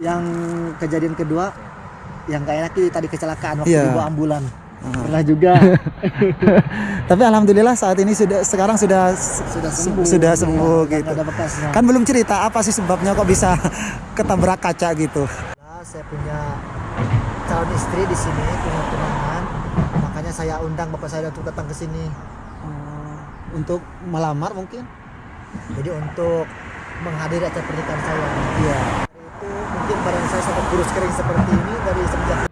Yang kejadian kedua yang gak enak tadi kecelakaan waktu Iya. dibawa ambulan. Pernah juga. Tapi alhamdulillah saat ini sekarang sudah sembuh. Sudah sembuh Iya, gitu. nggak ada bekasnya. Kan belum cerita apa sih sebabnya kok bisa ketabrak kaca gitu. Nah, saya punya calon istri di sini, punya tunangan. Makanya saya undang bapak saya untuk datang ke sini. Untuk melamar mungkin. Jadi untuk menghadiri acara pernikahan saya. Iya. Itu mungkin badan saya sampai kurus kering seperti ini dari semenjak.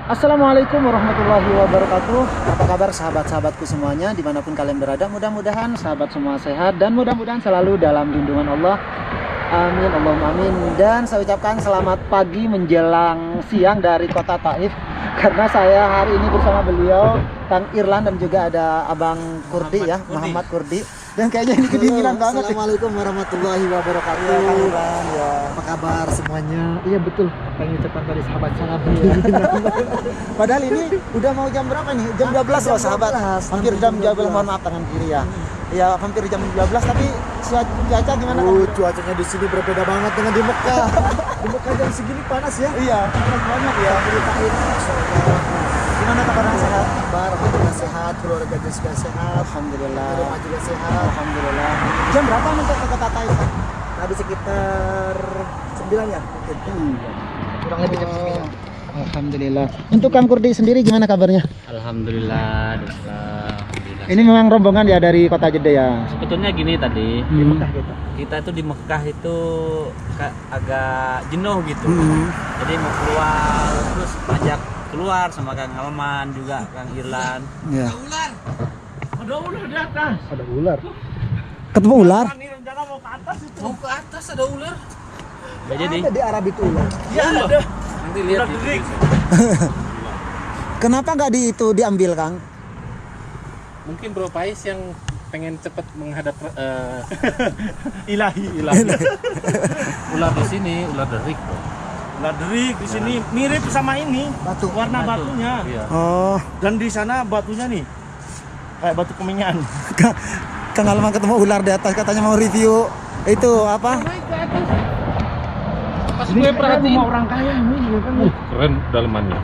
Assalamualaikum warahmatullahi wabarakatuh. Apa kabar sahabat-sahabatku semuanya dimanapun kalian berada? Mudah-mudahan sahabat semua sehat dan mudah-mudahan selalu dalam lindungan Allah. Amin, Allahumma amin. Dan saya ucapkan selamat pagi menjelang siang dari kota Taif. Karena saya hari ini bersama beliau Kang Irlan dan juga ada Abang Kurdi ya, Muhammad Kurdi. Dan kayaknya ini kedinginan banget. Assalamualaikum warahmatullahi wabarakatuh. Ya, Kang Irlan, ya. Apa kabar semuanya? Iya betul. Pengen ucapan dari sahabat salam. Padahal ini udah mau jam berapa nih? Jam 12 loh sahabat. 12. Hampir jam 12, mohon maaf tangan kiri ya. Ya hampir jam 12 tapi cuaca gimana kan? Cuacanya di sini berbeda banget dengan di Mekah. Di Mekah jam segini panas ya. Iya, panas banget ya. Gimana kabarnya sehat? Kabar, alhamdulillah sehat, keluarga juga sehat, Alhamdulillah. di rumah juga sehat. Alhamdulillah. Jam berapa mentok ke kota Taif? Tadi sekitar 9 ya mungkin. Kurang lebih jam 9. Alhamdulillah. Untuk Kang Kurdi sendiri gimana kabarnya? Alhamdulillah. Ini memang rombongan ya dari kota Jeddah ya. Sebetulnya gini tadi, Di Mekah gitu. kita itu di Mekah itu agak jenuh gitu. Hmm. Jadi mau keluar, terus ajak keluar sama Kang Alman juga, Kang Irlan. Iya. Ada ular di atas. Ada ular. Ketemu ular? Rencana mau ke atas itu. Mau ke atas ada ular. Gak jadi. Ada di Arab itu ular. Iya ada. Nanti lihat di Kenapa nggak diambil Kang? Mungkin Bro Pais yang pengen cepet menghadap ilahi. ular di sini, ular derik bro. Ular derik di sini mirip sama ini Batu. warna batunya, Iya. Oh, dan di sana batunya nih kayak batu kemenyan. Kang Alman ketemu ular di atas katanya mau review itu apa? Pas Ini gue kayak perhatiin, rumah orang kaya ini kan. keren dalemannya.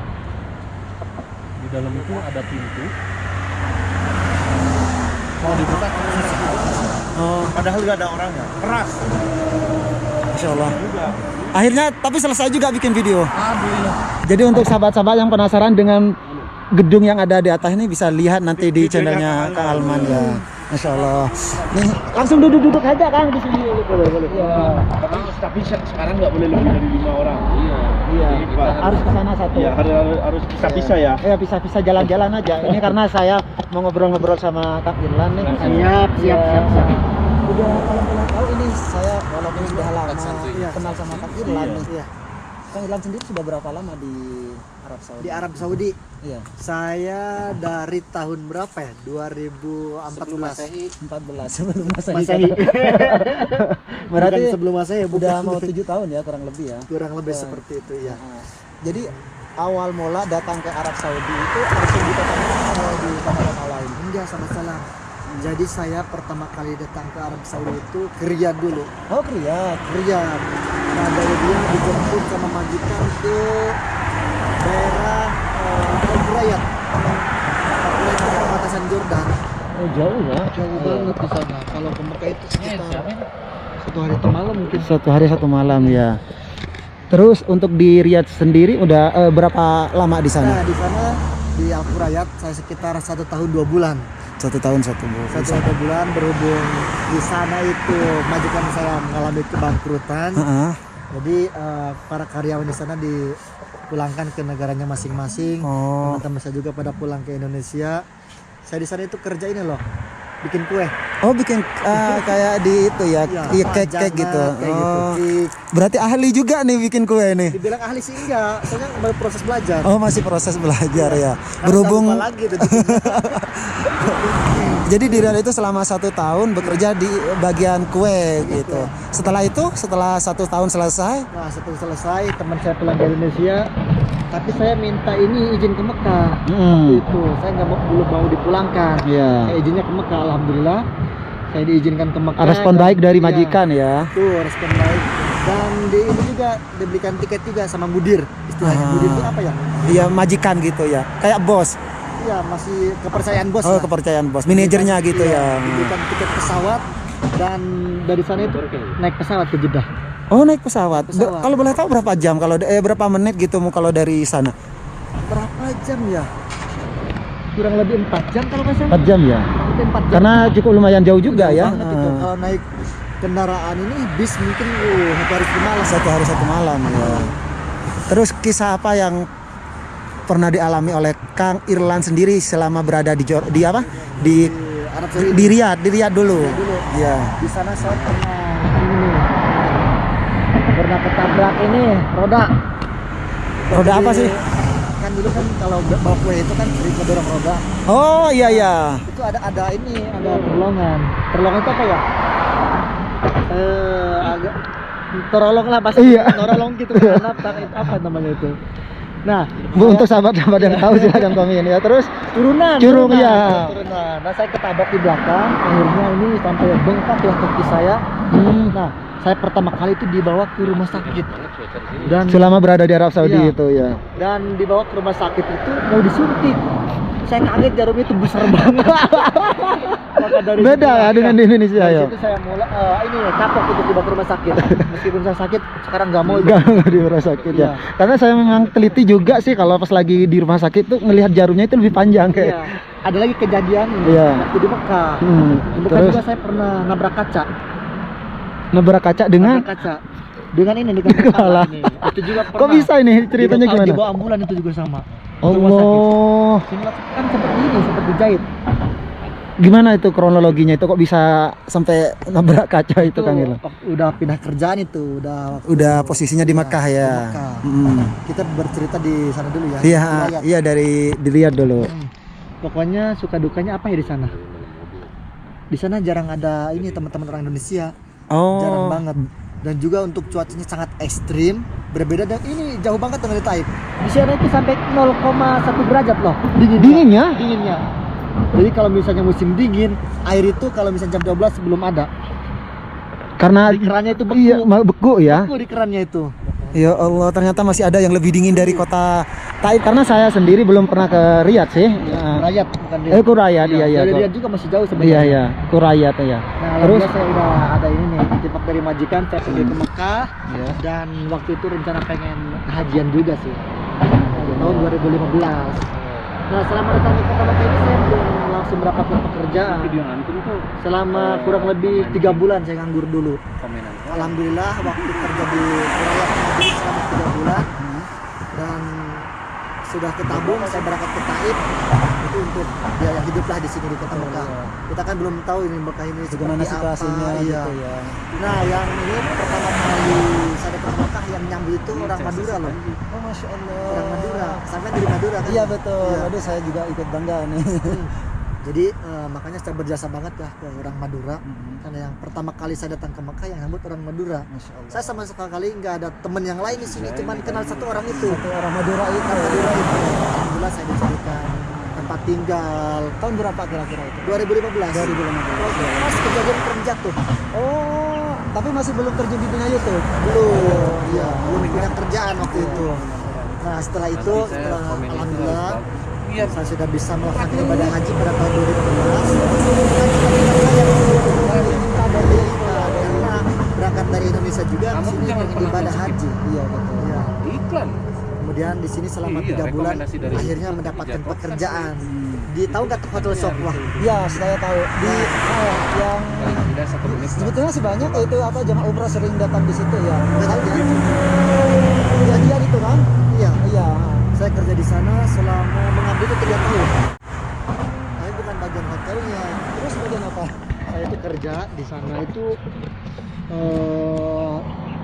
Di dalam itu ada pintu. Mau dibuka Oh, Padahal gak ada orangnya. Keras Masya Allah. juga. Akhirnya tapi selesai juga bikin video. Alhamdulillah. Jadi untuk sahabat-sahabat yang penasaran dengan gedung yang ada di atas ini bisa lihat nanti di channelnya Kang Alman ya. Masya Allah. Nih langsung duduk aja Kang di sini. Boleh. Ya. Tapi sekarang nggak boleh lebih dari 5 orang. Iya. Harus ke sana satu. Ya harus bisa ya. Ya bisa jalan-jalan aja. Ini karena saya mau ngobrol-ngobrol sama Kang Irlan nih. Siap. Udah kalau boleh tahu ini saya walaupun sudah lama kenal sama Kang Irlan nih. Iya. Kang Irlan sendiri sudah berapa lama di Arab Saudi? Di Arab Saudi Iya. saya dari tahun berapa ya? 2014. 14 sebelum Masehi. Masehi. Berarti Bukan sebelum Masehi, udah bukan. mau 7 tahun ya kurang lebih ya. Kurang lebih Ya. seperti itu ya. Nah, jadi awal mula datang ke Arab Saudi itu langsung di kota Mekah atau di kota-kota lain? Enggak, sama salah. Jadi saya pertama kali datang ke Arab Saudi itu ke Riyadh dulu. Oh, Riyadh. Riyadh. Nah dari dia dijemput sama majikan ke daerah Al-Qurayat. Al-Qurayat itu perbatasan Jordan. Oh, jauh ya. Jauh banget di sana. Kalau ke Mekah itu sekitar 1 hari 1 malam mungkin. 1 hari 1 malam ya. Terus untuk di Riyadh sendiri udah berapa lama di Nah sana? di sana di Al-Qurayat saya sekitar 1 tahun 2 bulan. 1 tahun 1 bulan. 1 bulan berhubung di sana itu majikan saya mengalami kebangkrutan. Heeh. Jadi para karyawan di sana dipulangkan ke negaranya masing-masing. Oh. Teman-teman saya juga pada pulang ke Indonesia. Saya di sana itu kerja ini loh, bikin kue. Oh, bikin kayak di itu ya, iya cake panjang gitu. kayak gitu. Oh. Cake. Berarti ahli juga nih bikin kue nih. Dibilang ahli sih enggak, soalnya baru proses belajar. Oh, masih proses belajar ya. Karena Berhubung saya lupa lagi tuh bikinnya. jadi di Riyadh itu selama 1 tahun bekerja di bagian kue gitu. Setelah 1 tahun selesai, Nah setelah selesai teman saya pulang ke Indonesia, tapi saya minta ini izin ke Mekah. Waktu itu saya nggak belum mau dipulangkan. Iya. Saya izinnya ke Mekah, alhamdulillah saya diizinkan ke Mekah. Respon Dan- baik dari iya, majikan ya. Tuh respon baik. Dan di ini juga dibelikan tiket juga sama mudir. Istilahnya mudir itu apa ya? Iya, majikan gitu ya. Kayak bos. Iya, masih kepercayaan bos. Oh, lah. kepercayaan bos. Manajernya gitu ya. Dibelikan tiket pesawat dan dari sana itu naik pesawat ke Jeddah. Oh, naik pesawat. Pesawat. Kalau boleh tahu berapa jam kalau berapa menit gitu kalau dari sana? Berapa jam ya? Kurang lebih 4 jam kalau nggak salah. 4 jam ya. Kurang lebih 4 jam. Karena cukup lumayan jauh juga Jauh ya. banget itu. Kalau naik kendaraan ini bis mungkin satu hari semalam. 1 hari 1 malam ya. Terus kisah apa yang pernah dialami oleh Kang Irlan sendiri selama berada di apa? Di Arab Saudi. di Riyadh dulu. Iya. Di sana saya pernah ketabrak ini roda. Roda apa sih? Kan dulu kan kalau bawa kue itu kan sering ngedorong roda. Oh, iya iya. Itu ada ini, ada terowongan. Terowongan itu apa ya? Agak terolong lah bahasa Iya. terolong gitu kan apa namanya itu. Nah, Bu, untuk sahabat-sahabat yang tahu silakan komen ya. Terus turunan ya. turunan. Nah, saya ketabrak di belakang, akhirnya ini sampai bengkak ya kaki saya. Nah, saya pertama kali itu dibawa ke rumah sakit. Dan selama berada di Arab Saudi Iya. itu ya. dan dibawa ke rumah sakit itu mau disuntik. Saya kaget jarumnya itu besar banget. Maka dari Beda ya dengan di Indonesia dari ya. situ saya mulai ini kapok untuk dibawa ke rumah sakit. Meskipun saya sakit, sekarang nggak mau. Enggak di rumah sakit ya. Iya. Karena saya memang teliti juga sih kalau pas lagi di rumah sakit tuh ngelihat jarumnya itu lebih panjang kayak. Iya. Ada lagi kejadian ini Iya. waktu di Mekah. Di Mekah Terus juga saya pernah nabrak kaca. nabrak kaca dengan Nabrak kaca. Dengan ini dengan kepala. ini. Itu juga pernah. Kok bisa ini ceritanya Di gimana? bawah ambulan itu juga sama. Allah. Kan seperti ini, seperti jahit. Gimana itu kronologinya itu kok bisa sampai nabrak kaca itu Kang Irlan? Udah pindah kerjaan itu, Udah posisinya di Makkah ya. Di Makkah. Kita bercerita di sana dulu ya. Iya, Di Riyadh. iya dari Riyadh dulu. Pokoknya suka dukanya apa ya di sana? Di sana jarang ada ini teman-teman orang Indonesia. Oh. Jarang banget. Dan juga untuk cuacanya sangat ekstrim, berbeda dan ini jauh banget dengan di Taif. Di sana itu sampai 0,1 derajat loh Dinginnya? dinginnya. Jadi kalau misalnya musim dingin, air itu kalau misalnya jam 12 belum ada. Karena Di kerannya itu beku. iya, beku ya. Beku di kerannya itu. Ya Allah, ternyata masih ada yang lebih dingin dari kota Taif. Karena saya sendiri belum pernah ke Riyadh sih. Rayat bukan dia. Kurayat, iya. Dari Riyadh juga masih jauh Iya, sebenarnya. iya, Kurayat ya. Nah, Terus terus saya udah ada ini nih, titip dari majikan saya pergi ke Mekah Iya. dan waktu itu rencana pengen hajian juga sih. Tahun 2015. Nah, selama datang ke kota Mekah ini saya belum langsung mendapatkan pekerjaan. Selama kurang lebih 3 bulan saya nganggur dulu. Alhamdulillah waktu kerja di Kurayat selama 3 bulan dan sudah ketabung saya berangkat ke Taif itu untuk biaya hidup lah di sini di kota Mekah. Kita kan belum tahu ini Mekah ini bagaimana seperti situasinya apa, iya. gitu ya. Nah, yang ini pertama kali saya datang ke Mekah yang nyambut itu orang Madura loh. Oh, Masya Allah. Orang Madura. Sampai dari Madura kan? Iya betul. Iya. Aduh, saya juga ikut bangga nih. Jadi makanya saya berjasa banget ya ke orang Madura. Karena yang pertama kali saya datang ke Mekah yang nyambut orang Madura. Masya Allah. Saya sama sekali nggak ada teman yang lain di sini, cuman kenal satu orang itu. Satu orang Madura itu. Orang Madura itu. Alhamdulillah saya dicarikan tempat tinggal. Tahun berapa kira-kira itu? 2015. 2015. Pas kejadian keren jatuh. Oh, tapi masih belum terjun di dunia YouTube. Belum. Iya, belum punya kerjaan waktu itu. Nah, setelah itu, alhamdulillah saya sudah bisa melakukan ibadah haji pada tahun 2015. Karena berangkat dari Indonesia juga di sini ingin ibadah haji. Iya betul. Iya. Iklan. Kemudian di sini selama 3 bulan akhirnya mendapatkan pekerjaan. Di tahu nggak tuh Hotel Sokwa? Iya, saya tahu. Di yang Tidak 1 menit. sebetulnya sih banyak itu apa jamaah umrah sering datang di situ ya. Nggak tahu ya? Iya itu kan? Iya. Iya. Saya kerja di sana selama mengabdi itu 3 tahun. Saya bukan bagian hotelnya. Terus bagian apa? Saya itu kerja di sana itu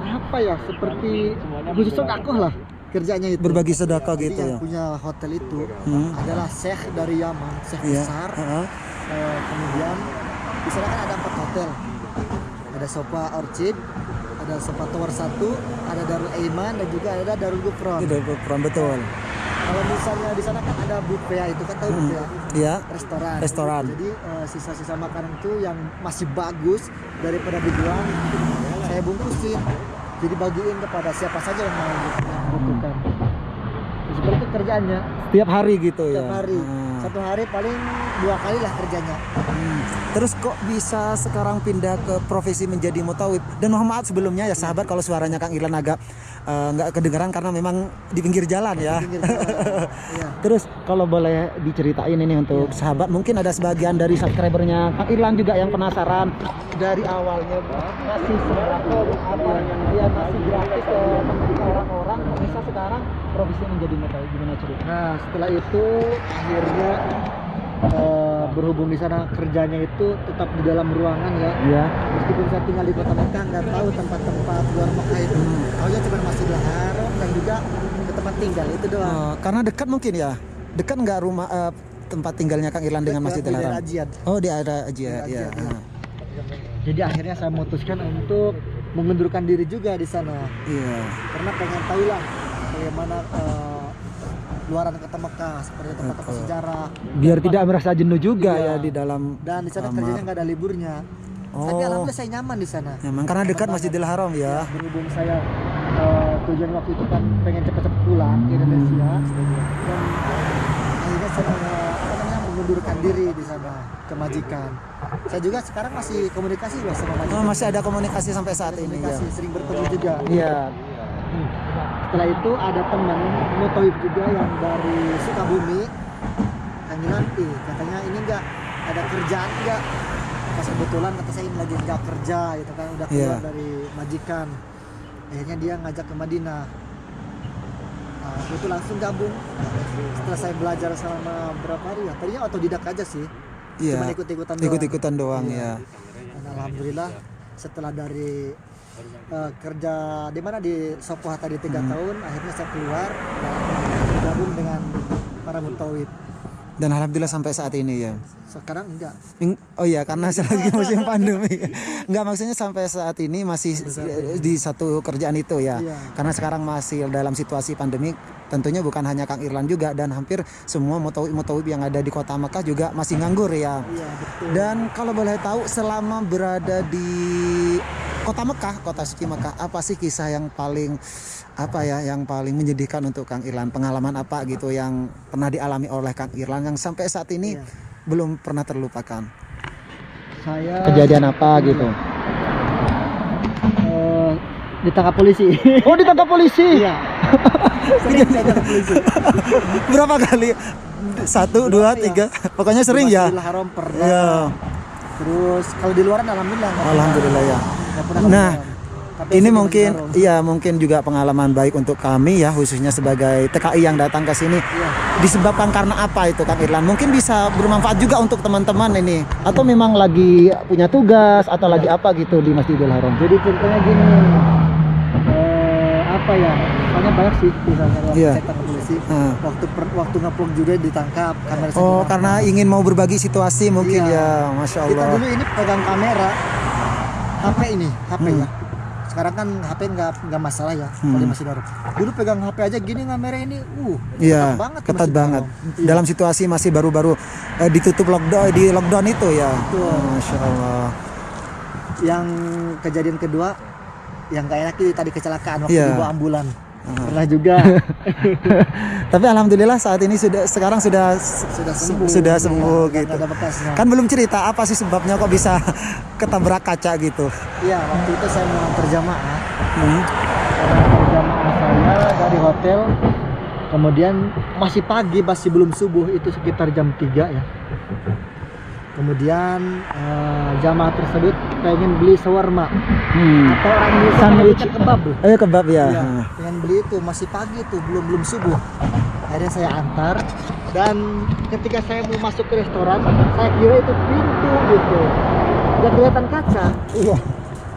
apa ya, seperti khusus sodakoh lah kerjanya itu. Berbagi sedekah Jadi gitu yang ya. punya hotel itu adalah adalah Syekh dari Yaman, Syekh Iya. besar. Heeh. Kemudian di sana kan ada 4 hotel. Ada Sofa Orchid, ada Sofa Tower 1, ada Darul Aiman dan juga ada Darul Gufron. Itu peran betul. Kalau misalnya di sana kan ada buffet, itu kan tahu buffet, Iya. restoran. Jadi sisa-sisa makanan itu yang masih bagus daripada dibuang, saya bungkusin. Jadi bagiin kepada siapa saja yang mau gitu, yang membutuhkan. Seperti itu kerjaannya. Setiap hari gitu ya. Setiap hari. Satu hari paling 2 kali lah kerjanya. Terus kok bisa sekarang pindah ke profesi menjadi mutawib? Dan mohon maaf sebelumnya ya sahabat kalau suaranya Kang Irlan agak nggak kedengeran karena memang di pinggir jalan ya. Pinggir jalan. Iya. Terus kalau boleh diceritain ini untuk sahabat, mungkin ada sebagian dari subscribernya Kang Irlan juga yang penasaran dari awalnya masih sembako apa yang masih gratis ke orang-orang, kok bisa sekarang profesi menjadi mutawib, gimana cerita? Nah, setelah itu akhirnya berhubung di sana kerjanya itu tetap di dalam ruangan ya. Iya. Meskipun saya tinggal di kota Mekah, nggak tahu tempat-tempat luar Mekah itu. Taunya cuma Masjidil Haram dan juga ke tempat tinggal itu doang. Karena dekat mungkin ya. Dekat nggak rumah tempat tinggalnya Kang Irlan dengan Masjidil Di daerah Haram? Ajiad. Oh, di daerah Ajiad ya. Jadi akhirnya saya memutuskan untuk mengundurkan diri juga di sana. Iya. Karena pengen tahu lah bagaimana luaran kota Mekah, seperti tempat-tempat sejarah. Biar tidak merasa jenuh juga Iya. ya di dalam. Dan di sana kamar. kerjanya nggak ada liburnya. Tapi alhamdulillah saya nyaman di sana. Nyaman karena dekat Masjidil Haram ya. Berhubung saya tujuan waktu itu kan pengen cepat-cepat pulang ke Indonesia, dan akhirnya saya mengundurkan diri di sana ke majikan. Saya juga sekarang masih komunikasi loh sama majikan. Oh, masih ada komunikasi sampai saat ini ya. Komunikasi, sering bertemu juga. Iya. Setelah itu ada teman mutawib juga yang dari Sukabumi. Kang Irlan, katanya ini enggak ada kerjaan enggak? Pas kebetulan kata saya ini lagi enggak kerja gitu kan, udah keluar dari majikan. Akhirnya dia ngajak ke Madinah. Nah, itu langsung gabung. Setelah saya belajar selama berapa hari ya? Tadinya otodidak aja sih. Iya. Cuma ikut-ikutan doang. Ikut-ikutan doang ya. Dan alhamdulillah setelah dari kerja di mana di Sopo Hatta di 3 tahun, akhirnya saya keluar dan bergabung dengan para mutawib. Dan alhamdulillah sampai saat ini ya. Sekarang enggak. Oh iya, karena lagi musim pandemi. Enggak, maksudnya sampai saat ini masih di satu kerjaan itu ya. Iya. Karena sekarang masih dalam situasi pandemi, tentunya bukan hanya Kang Irlan juga dan hampir semua mutawib yang ada di kota Mekah juga masih nganggur ya. Iya, betul. Dan kalau boleh tahu selama berada di kota Mekah, kota suci Mekah, apa sih kisah yang paling yang paling menyedihkan untuk Kang Irlan? Pengalaman apa gitu yang pernah dialami oleh Kang Irlan yang sampai saat ini belum pernah terlupakan? Saya Kejadian apa gitu? ditangkap polisi. Oh, ditangkap polisi. Iya. Sering saya ditangkap polisi. Berapa kali? 1, 2, 3. Pokoknya sering ya. Masjidil Haram pernah. Ya. Terus kalau di luar alhamdulillah. Alhamdulillah ya. Nggak pernah Nah, Tapi ini sering mungkin Masjidil Haram. mungkin juga pengalaman baik untuk kami ya, khususnya sebagai TKI yang datang ke sini. Iya. Disebabkan karena apa itu Kang Irlan? Mungkin bisa bermanfaat juga untuk teman-teman ini, atau memang lagi punya tugas atau lagi apa gitu di Masjidil Haram. Jadi ceritanya gini, soalnya banyak sih misalnya waktu Iya. saya tangkap polisi, waktu ngevlog juga ditangkap kamera saya. Oh, ditangkap. karena ingin mau berbagi situasi mungkin Iya. ya, Masya Kita Allah. dulu ini pegang kamera, HP ya. Sekarang kan HP nggak masalah ya, kalau di Masjidil Haram. Dulu pegang HP aja gini kamera ini, Iya, ketat Masjidil banget. Haram. Iya. Dalam situasi masih baru-baru ditutup lockdown itu ya. Betul. Masya Allah. Yang kejadian kedua, yang gak enak itu tadi kecelakaan waktu Iya. dibawa ambulan. Pernah juga. Tapi alhamdulillah saat ini sekarang sudah sembuh. sudah sembuh Nggak gitu. ada bekasnya. Kan belum cerita apa sih sebabnya kok bisa ketabrak kaca gitu. Iya, waktu itu saya mau antar jamaah. Hmm. Antar jamaah saya dari hotel. Kemudian masih pagi, masih belum subuh, itu sekitar jam 3 ya. Kemudian jamaah tersebut pengen beli shawarma atau orang Indonesia Sandwich. nyebutnya kebab. Kebab ya. Iya, pengen beli itu masih pagi itu, belum subuh. Akhirnya saya antar, dan ketika saya mau masuk ke restoran, saya kira itu pintu gitu, nggak kelihatan kaca. Iya.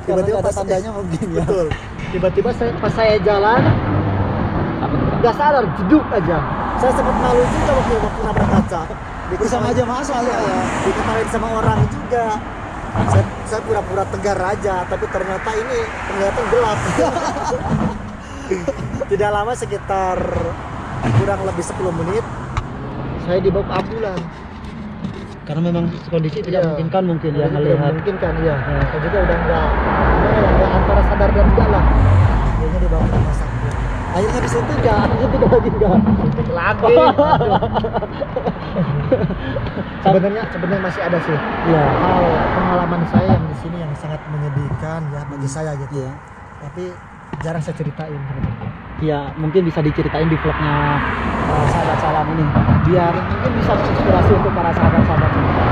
Tiba-tiba Ada pas tandanya mungkin ya. Betul. Tiba-tiba pas saya jalan, nggak sadar, jeduk aja. Saya sempat malu juga waktu nabrak kaca. Bersama jamaah soalnya ya. Diketawain sama orang juga. Saya pura-pura tegar aja, tapi ternyata ini kelihatan gelap. Tidak lama, sekitar kurang lebih 10 menit, saya dibawa ke ambulan. Karena memang kondisi tidak Iya. memungkinkan mungkin ya Tidak melihat. memungkinkan, ya. Saya juga udah nggak antara sadar dan enggak lah. akhirnya dibawa ke rumah sakit. Akhirnya disuntik nggak? Disuntik lagi nggak? Suntik lagi. Sebenarnya masih ada sih Iya. hal pengalaman saya yang di sini yang sangat menyedihkan ya bagi saya gitu. Iya. Tapi jarang saya ceritain sebenarnya. Ya mungkin bisa diceritain di vlognya sahabat salam ini, biar mungkin bisa menginspirasi untuk para sahabat-sahabat semua.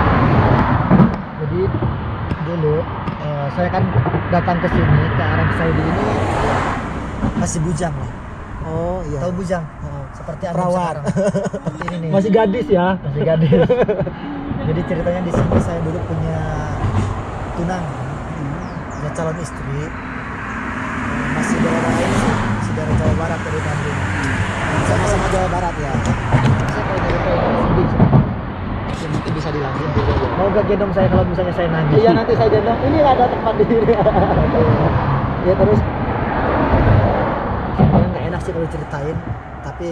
Jadi dulu saya kan datang ke sini ke Arab Saudi ini masih bujang lah. Oh iya. Tahu bujang? Oh. Seperti antum Perawat. sekarang. Seperti ini nih. Masih gadis ya? Masih gadis. Jadi ceritanya di sini saya dulu punya tunang, punya calon istri. Masih daerah ini sih, masih daerah Jawa Barat dari Bandung. Sama-sama Jawa Barat ya. Saya kalau dari Bandung sedih. Ya, mungkin bisa dilanjut juga ya. Mau gak gendong saya kalau misalnya saya nangis? Iya nanti saya gendong. Ini ada tempat di sini. Ya terus. Sebenarnya nggak enak sih kalau ceritain, tapi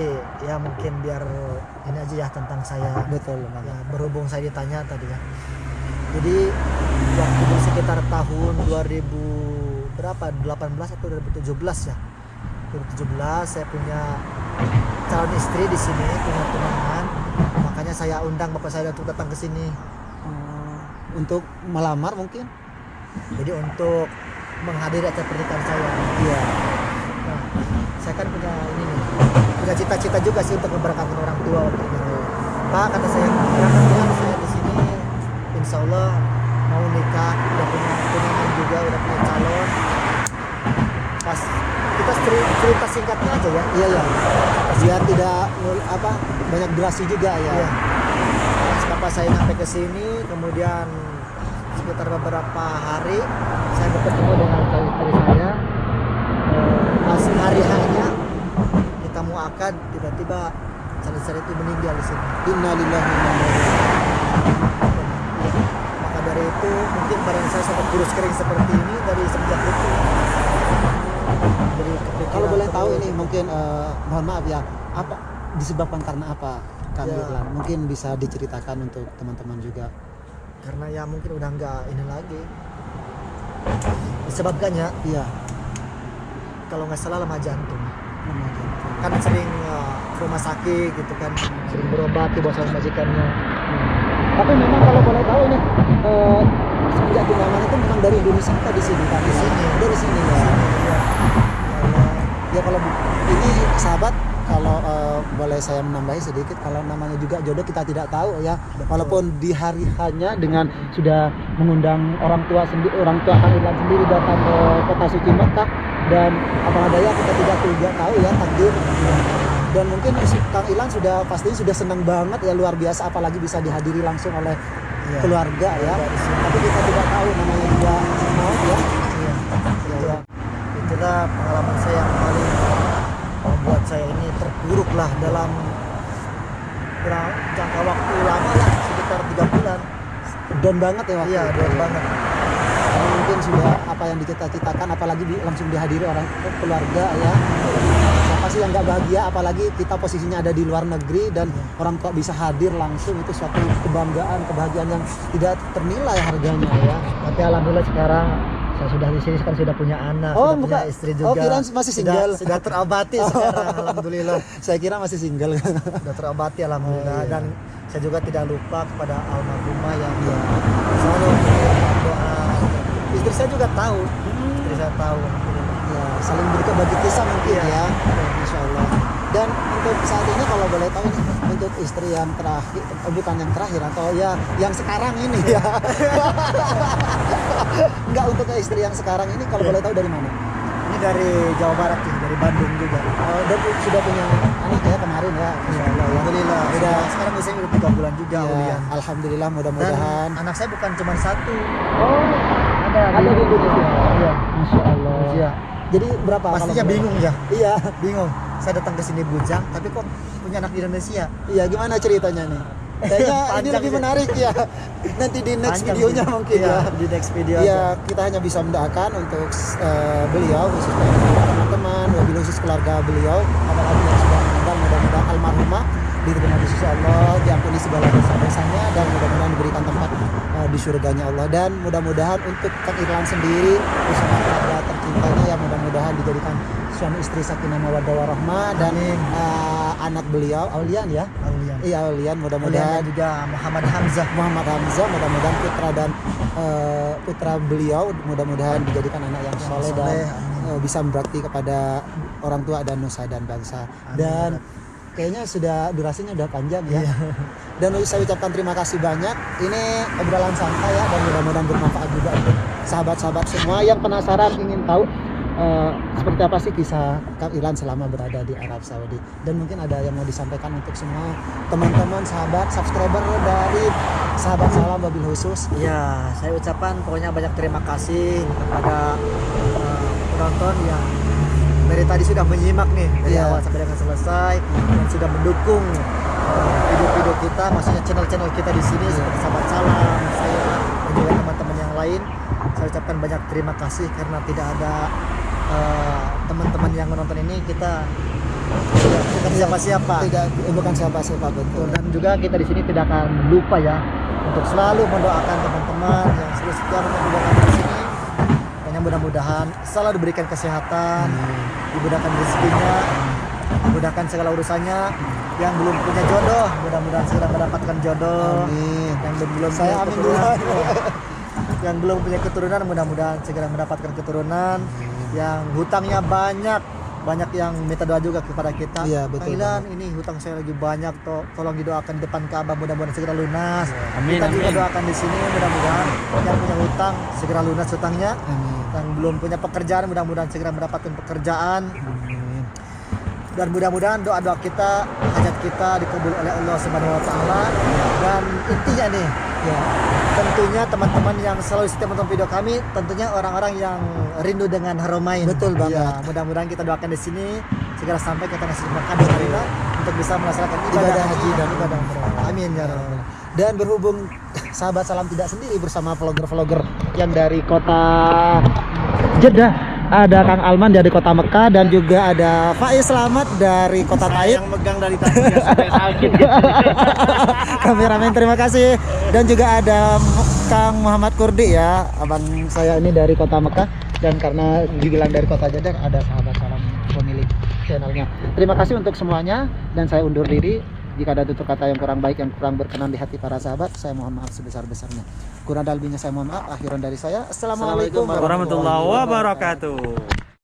ya mungkin biar ini aja ya tentang saya. Betul. Ya, berhubung saya ditanya tadi ya. Jadi waktu itu sekitar tahun 2000 berapa? 18 atau 2017 ya. 2017 saya punya calon istri di sini, punya tunangan. Makanya saya undang bapak saya untuk datang ke sini. Untuk melamar mungkin? Jadi untuk menghadiri acara pernikahan saya. Iya. Nah, saya kan punya ini nih, punya cita-cita juga sih untuk memberangkatkan orang tua waktu itu. Pak, kata saya, berangkatkan saya di sini, insya Allah mau nikah, udah punya tunangan juga, udah punya calon. Pas kita cerita singkatnya aja ya. Iya ya. Biar tidak banyak durasi juga ya. Iya. Pas bapak saya sampai ke sini, kemudian sekitar beberapa hari saya bertemu dengan calon istri saya. Pas hari hanya kita mau akad, tiba-tiba calon itu meninggal di sini. Innalillahi wa inna ilaihi raji'un. Maka dari itu mungkin badan saya sampai kurus kering seperti ini dari semenjak itu. Jadi Kalau boleh tahu ini mungkin mohon maaf ya, apa disebabkan karena apa Kang Ya. Irlan? Mungkin bisa diceritakan untuk teman-teman juga. karena ya mungkin udah nggak ini lagi. Disebabkannya Iya. kalau nggak salah lemah jantung. Lemah jantung. Kan sering ke rumah sakit gitu kan, sering berobat di bawah sama majikannya. Tapi memang kalau boleh tahu ini semenjak tunangan itu memang dari Indonesia atau di sini Kang? Di sini. Dari sini ya. Ya. Ya kalau ini sahabat, kalau boleh saya menambahi sedikit, kalau namanya juga jodoh kita tidak tahu ya. Betul. Walaupun di hari hanya dengan sudah mengundang orang tua Kang Irlan sendiri datang ke kota suci Mekah, dan apa daya kita tidak tahu ya takdir. Dan mungkin Kang Irlan pastinya sudah senang banget ya, luar biasa, apalagi bisa dihadiri langsung oleh Iya. keluarga ya. Tapi kita tidak tahu namanya juga maut ya. Iya. Itulah pengalaman saya yang paling membuat saya ini terpuruk lah dalam jangka waktu lama lah, sekitar 3 bulan. Down banget ya waktu Iya, itu. down banget. Karena mungkin sudah apa yang dicita-citakan, apalagi langsung dihadiri orang keluarga ya. Siapa sih yang nggak bahagia, apalagi kita posisinya ada di luar negeri dan orang tua bisa hadir langsung, itu suatu kebanggaan, kebahagiaan yang tidak ternilai harganya ya. Tapi alhamdulillah sekarang saya sudah di sini, sekarang sudah punya anak, Oh, sudah punya bukan. istri Oh, juga. kirain masih single. Sudah terobati sekarang, alhamdulillah. Saya kira masih single. Sudah terobati alhamdulillah. Oh, iya. Dan saya juga tidak lupa kepada almarhumah yang selalu mengirimkan doa. Istri saya juga tahu. Istri saya tahu. Ya, saling berbagi kisah mungkin Iya. ya. Masya Allah. Dan untuk saat ini kalau boleh tahu nih, untuk istri yang terakhir, bukan yang terakhir, atau ya yang sekarang ini ya. Enggak, untuk istri yang sekarang ini kalau boleh tahu dari mana? Ini dari Jawa Barat sih, dari Bandung juga. Dan sudah punya anak ya kemarin ya, Masya Allah ya. Alhamdulillah. Udah. Sekarang usianya udah 3 bulan juga Ya, Ulian. alhamdulillah, Dan mudah-mudahan. anak saya bukan cuma satu. Oh, ada di Indonesia. Iya. Masya Allah. Iya. Jadi berapa? Pastinya kalau- bingung ya. Iya. Bingung. Saya datang ke sini bujang, tapi kok punya anak di Indonesia. Iya, gimana ceritanya nih? Kayaknya ini Panjang lebih sih. menarik ya. Nanti di next Panjang videonya sih. mungkin Iya, ya. di next video Ya, aja. kita hanya bisa mendoakan untuk beliau, khususnya teman-teman, wabil khusus keluarga beliau, apalagi yang sudah meninggal, mudah-mudahan almarhumah diterima di sisi Allah, diampuni segala dosa-dosanya, dan mudah-mudahan diberikan tempat di surganya Allah. Dan mudah-mudahan untuk Kang Irlan sendiri bersama keluarga tercintanya, ya mudah-mudahan dijadikan suami istri sakinah mawaddah warahmah, dan anak beliau Aulian ya. Iya, Aulian, mudah-mudahan juga Muhammad Hamzah, mudah-mudahan putra beliau mudah-mudahan dijadikan anak yang soleh dan bisa berbakti kepada orang tua dan nusa dan bangsa. Dan kayaknya durasinya udah panjang ya. Dan saya ucapkan terima kasih banyak. Ini obrolan santai ya, dan mudah-mudahan bermanfaat juga untuk sahabat-sahabat semua yang penasaran ingin tahu seperti apa sih kisah Kang Irlan selama berada di Arab Saudi. Dan mungkin ada yang mau disampaikan untuk semua teman-teman sahabat subscriber dari Sahabat Salam wabil khusus. Ya, saya ucapkan pokoknya banyak terima kasih kepada penonton yang dari tadi sudah menyimak nih dari awal sampai dengan selesai, dan sudah mendukung video-video kita, maksudnya channel-channel kita di sini seperti Sahabat Salam, saya dan juga teman-teman yang lain. Saya ucapkan banyak terima kasih karena tidak ada teman-teman yang menonton ini, kita bukan siapa-siapa. Bukan siapa-siapa, betul. Dan juga kita di sini tidak akan lupa ya untuk selalu mendoakan teman-teman yang selalu setia mendoakan di sini. Pokoknya mudah-mudahan selalu diberikan kesehatan, dimudahkan rezekinya, dimudahkan segala urusannya. Yang belum punya jodoh, mudah-mudahan segera mendapatkan jodoh. Amin. Yang belum Saya punya amin keturunan, dulu. yang belum punya keturunan, mudah-mudahan segera mendapatkan keturunan. Yang hutangnya banyak yang minta doa juga kepada kita. Iya, betul. Kang Irlan, ini hutang saya lagi banyak, tolong didoakan di depan Ka'bah, mudah-mudahan segera lunas. Amin, Kita juga amin. doakan di sini, mudah-mudahan yang punya hutang segera lunas hutangnya. Amin. Yang belum punya pekerjaan, mudah-mudahan segera mendapatkan pekerjaan. Amin. Dan mudah-mudahan doa-doa kita, hajat kita dikabul oleh Allah Subhanahu wa taala. Dan intinya nih, ya, tentunya teman-teman yang selalu setia menonton video kami, tentunya orang-orang yang rindu dengan Haramain. Betul banget. Ya, mudah-mudahan kita doakan di sini segera sampai ke tanah suci Mekah dan Madinah untuk bisa melaksanakan ibadah haji dan ibadah umrah. Amin ya rabbal. Dan berhubung Sahabat Salam tidak sendiri bersama vlogger-vlogger yang dari kota Jeddah, ada Kang Alman dari kota Mekah, dan juga ada Faiz Slamet dari kota Taif. Yang megang dari tadi ya, sampai sakit. Kameramen, terima kasih. Dan juga ada Kang Muhammad Kurdi ya, abang saya ini dari kota Mekah, dan karena dibilang dari kota Jeddah, ada Sahabat Salam pemilik channelnya. Terima kasih untuk semuanya, dan saya undur diri. Jika ada tutur kata yang kurang baik, yang kurang berkenan di hati para sahabat, saya mohon maaf sebesar-besarnya. Kurang dan lebihnya saya mohon maaf. Akhiran dari saya, assalamualaikum Warahmatullahi wabarakatuh.